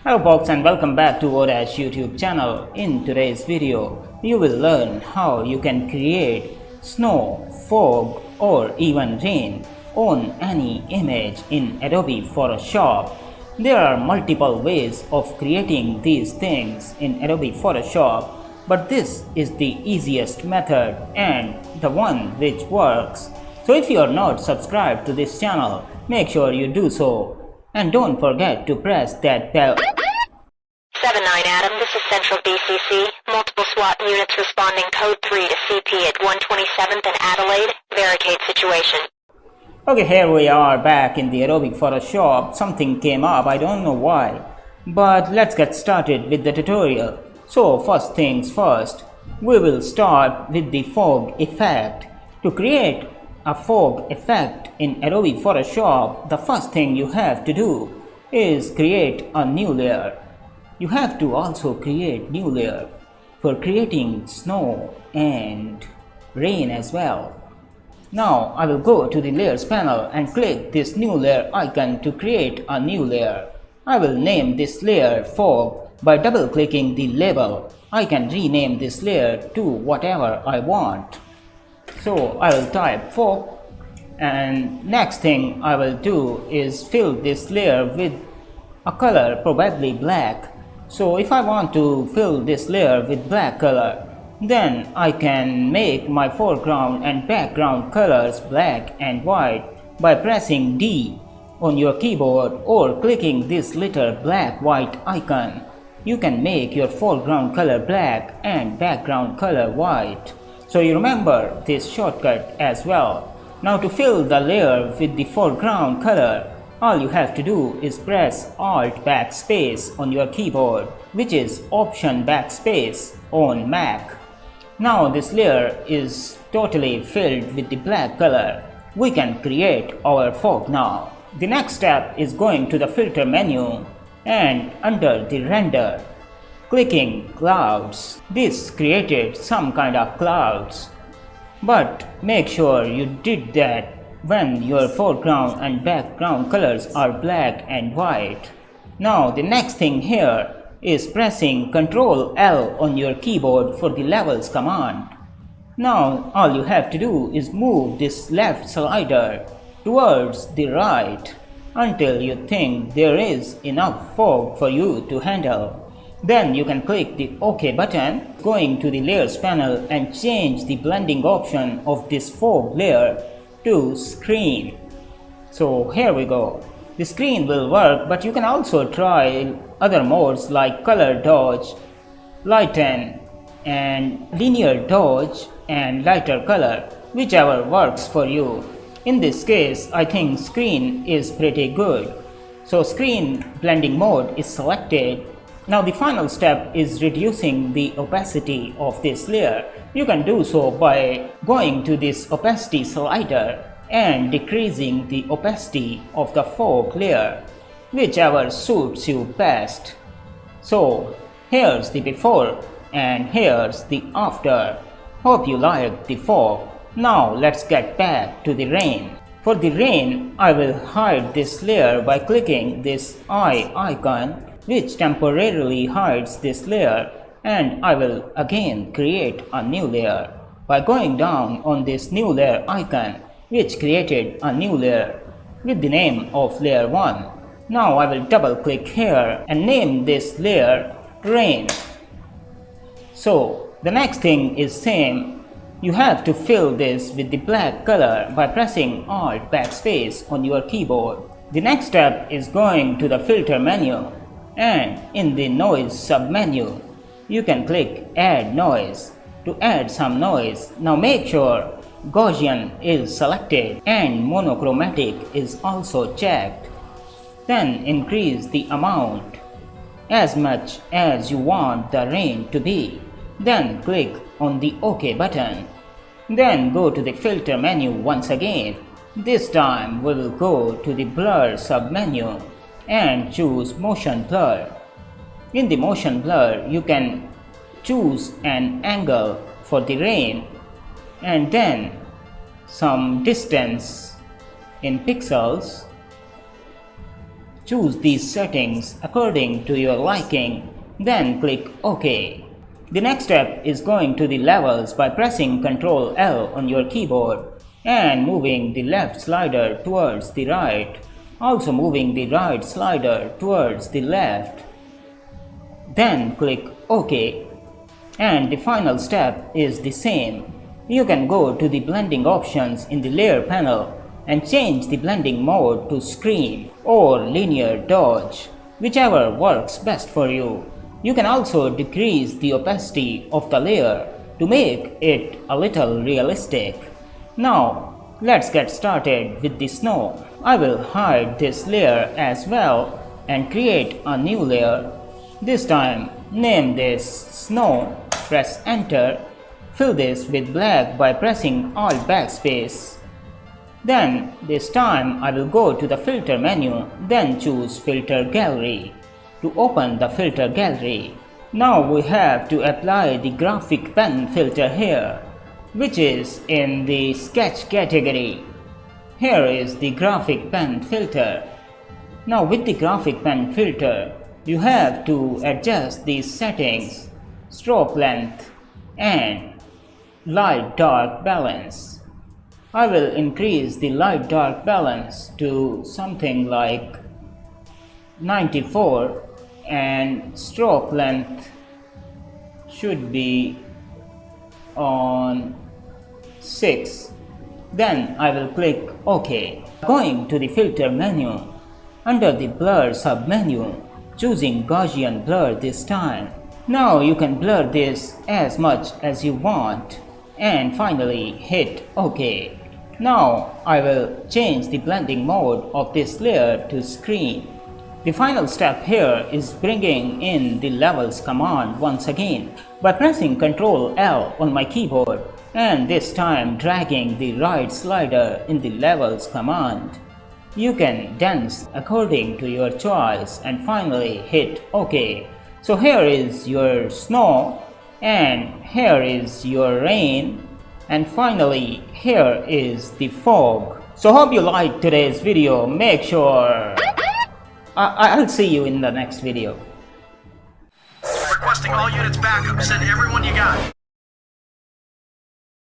Hello folks, and welcome back to Odash YouTube channel. In today's video, you will learn how you can create snow, fog or even rain on any image in Adobe Photoshop. There are multiple ways of creating these things in Adobe Photoshop, but this is the easiest method and the one which works. So if you are not subscribed to this channel, make sure you do so. And don't forget to press that bell. 7-9 Adam, this is Central BCC. Multiple SWAT units responding code 3 to CP at 127th and Adelaide. Barricade situation. Okay, here we are back in the Adobe Photoshop. Something came up, I don't know why. But let's get started with the tutorial. So first things first, we will start with the fog effect. To create a fog effect in Adobe Photoshop, the first thing you have to do is create a new layer. You have to also create new layer for creating snow and rain as well. Now I will go to the layers panel and click this new layer icon to create a new layer. I will name this layer fog by double clicking the label. I can rename this layer to whatever I want. So I will type fog, and next thing I will do is fill this layer with a color, probably black. So if I want to fill this layer with black color, then I can make my foreground and background colors black and white by pressing D on your keyboard or clicking this little black white icon. You can make your foreground color black and background color white. So you remember this shortcut as well. Now to fill the layer with the foreground color, all you have to do is press Alt+Backspace on your keyboard, which is Option Backspace on Mac. Now this layer is totally filled with the black color. We can create our fog now. The next step is going to the filter menu and under the render, clicking clouds. This created some kind of clouds, but make sure you did that when your foreground and background colors are black and white. Now the next thing here is pressing Ctrl+L on your keyboard for the levels command. Now all you have to do is move this left slider towards the right until you think there is enough fog for you to handle. Then you can click the OK button, going to the layers panel and change the blending option of this fog layer to screen. So here we go. The screen will work, but you can also try other modes like color dodge, lighten and linear dodge and lighter color, whichever works for you. In this case, I think screen is pretty good. So screen blending mode is selected. Now the final step is reducing the opacity of this layer. You can do so by going to this opacity slider and decreasing the opacity of the fog layer, whichever suits you best. So here's the before and here's the after. Hope you liked the fog. Now let's get back to the rain. For the rain, I will hide this layer by clicking this eye icon, which temporarily hides this layer, and I will again create a new layer by going down on this new layer icon, which created a new layer with the name of layer 1. Now I will double click here and name this layer rain. So the next thing is same. You have to fill this with the black color by pressing Alt+Backspace on your keyboard. The next step is going to the filter menu, and in the noise submenu, you can click add noise to add some noise. Now make sure Gaussian is selected and monochromatic is also checked. Then increase the amount as much as you want the rain to be. Then click on the OK button. Then go to the filter menu once again. This time we will go to the blur submenu and choose motion blur. In the motion blur, you can choose an angle for the rain and then some distance in pixels. choose these settings according to your liking, then click OK. The next step is going to the levels by pressing Ctrl+L on your keyboard and moving the left slider towards the right, also moving the right slider towards the left. Then click OK. And the final step is the same. You can go to the blending options in the layer panel and change the blending mode to screen or linear dodge, whichever works best for you. You can also decrease the opacity of the layer to make it a little realistic. Now, let's get started with the snow. I will hide this layer as well and create a new layer. This time, name this Snow, press Enter, fill this with black by pressing Alt+Backspace. Then, this time I will go to the filter menu, then choose Filter Gallery. To open the filter gallery, now we have to apply the graphic pen filter here, which is in the sketch category. Here is the graphic pen filter. Now with the graphic pen filter, you have to adjust these settings, stroke length and light dark balance. I will increase the light dark balance to something like 94 and stroke length should be on 6. Then I will click OK. Going to the filter menu, under the blur submenu, choosing Gaussian blur this time. Now you can blur this as much as you want and finally hit OK. Now I will change the blending mode of this layer to screen. The final step here is bringing in the levels command once again by pressing Ctrl+L on my keyboard and this time dragging the right slider in the levels command. You can dance according to your choice and finally hit OK. So here is your snow and here is your rain and finally here is the fog. So hope you liked today's video. Make sure I'll see you in the next video. Requesting all units backup. Send everyone you got.